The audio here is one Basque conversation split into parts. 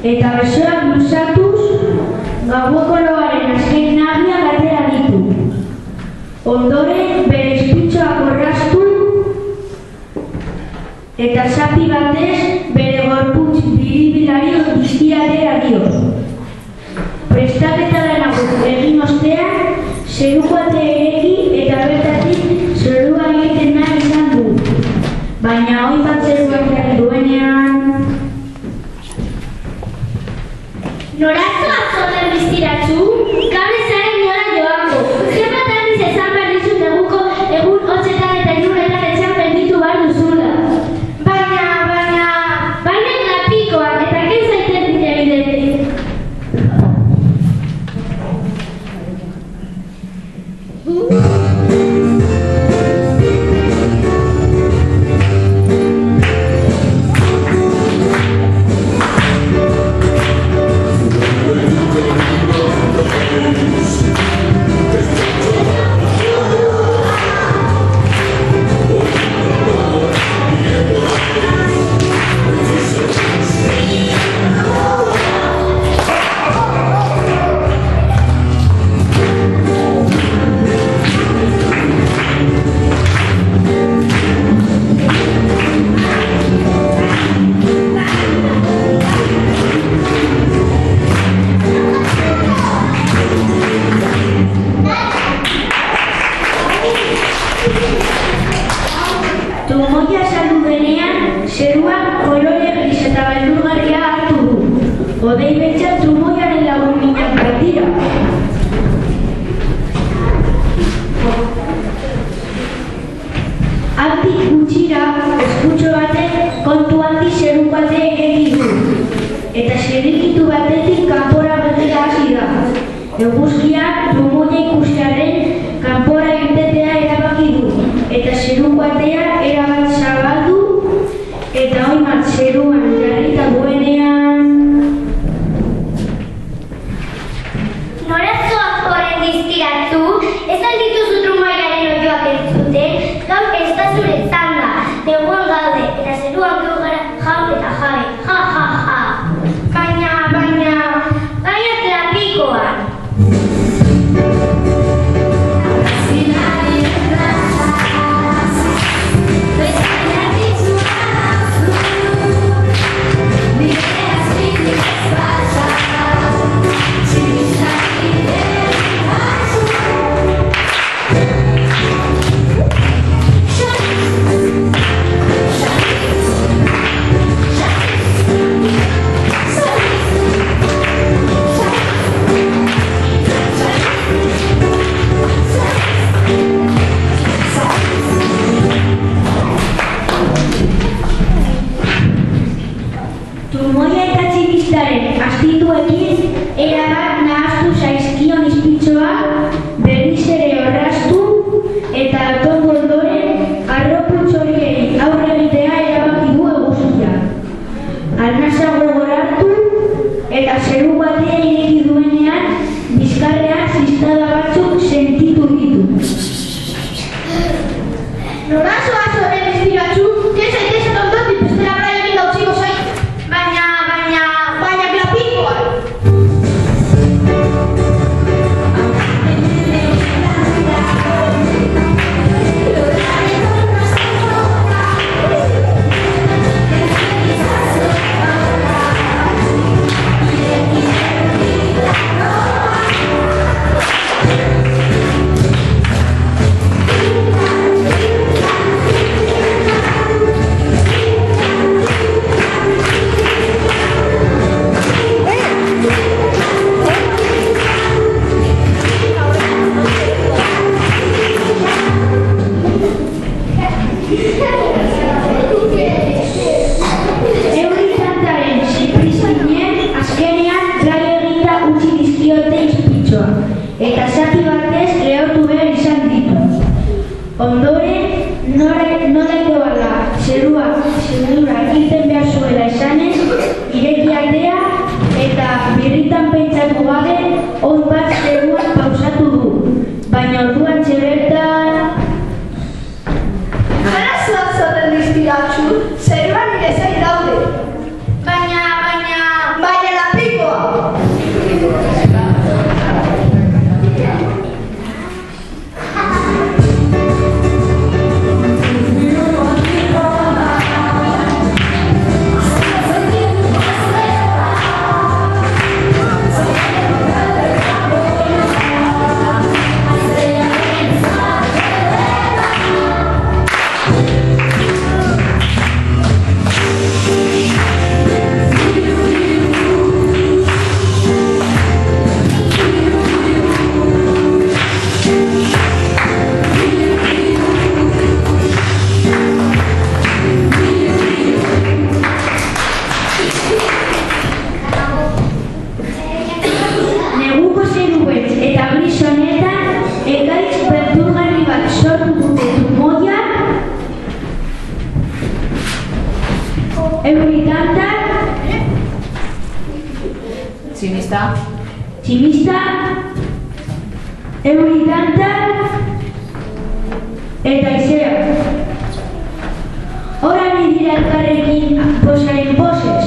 eta besoak luzatuz gaueko loaren azken nabiak atera ditu. Ondoren bere espitxoak orraztu eta zapi batez bere gorputz biribilari dizkia atera dio. Prestaketa lanak egin ostean, zeruko ate ereki eta bertatik zerua egiten nahi izan du. Baina hoi bat zeruak egin duenean... Norazko atzoten biztiratzu, gabe zaren nola joako. Zenbat aldiz esan behar dizut neguko egun hotzetan eta ilunetan etxean penditu behar duzula. Baina lapikoak eta gen zaiten dute egidetik. Trumoia saldu denean, zeruak kolore gris eta beldurgarria hartu du. Hodei beltza trumoiaren lagun minak baitira. Handik gutxira, eskutxo batek kontu handi zeru bate egin du. Eta zerrikitu batetik kanpora begira hasi da. Eguzkiak trumoia ikustearen kanpora irtetea erabaki du. Eta zeru batea erabat zabaldu eta oimat zeruan jarrita duenean... Norazkoak horren diztiratzu, ez aldituzu trumoiaren oioak entzuten, gaur ez da zure tanda, neguan gaude, eta zeruan gau gara jau eta jabe, ja, ja, ja. Baina lapikoan. Trumoia eta tximistaren astituekin erabat nahaztu zaizkion izpitzoak berriz ere orraztu eta atongo ondoren arroputz horiei aurre egitea erabaki du eguzkiak. Arnasa gogoratu eta zeru batea ireki duenean bizkarrean ziztada batzuk sentitu ditu. Norazkoak horren diztiratzu, que zaitez atontotik bestela bera egin gautziko zait. Baina lapikoan. Eta zati batez lehortu behar izan ditu. Ondoren, noraiko bala, zerura egiten behar zuela esanez, ireki aldea eta birritan pentsatu gabe, on bat zeruan pausatu du. Baina orduan txebertan... Norazkoak horren diztiratzu, zeruan nire zain daude. Baina tximista? Tximista, euri tanta eta izea. Hora ni dira elkarrekin posaren poses.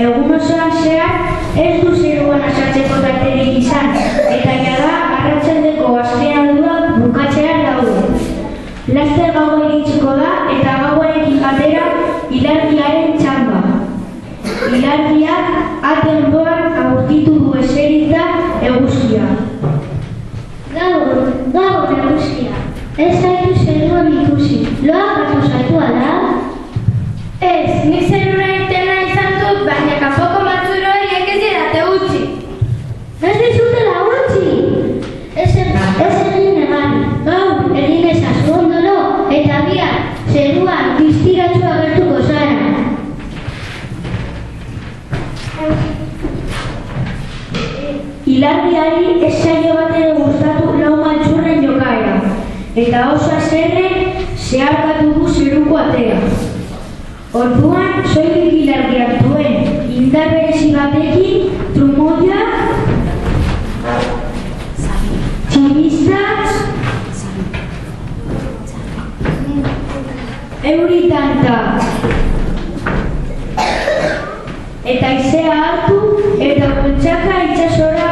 Egun osoan zehar ez du zeruan azaltzeko tarterik izan, eta jada arratsaldeko azken orduak bukatzean daude. Laster gaua iritsiko da eta gauarekin batera ilargiaren txamba. Ilargiak ate ondoan aurkitu du eserik da eguzkia. Gaur eguzkia. Ez zaitu zeruan ikusi. Loa batu zaitu ala? Ez, nik zerura irtena izan dut, baina kanpoko matzuro horiek ez didate utzi. Ez dizutela utzi! Ez egin egan, gaur egin ezazu ondolo, eta bihar zeruan distiratzu agertuko zara. Ilargiari ez zaio bat ere gustatu lau maltzurren jokaera, eta oso haserre zeharkatu du zeruko atea. Orduan, soilik ilargiak duen indar berezi batekin, trumoia, tximista, euri tanta, eta izea hartu eta bultzaka itsasora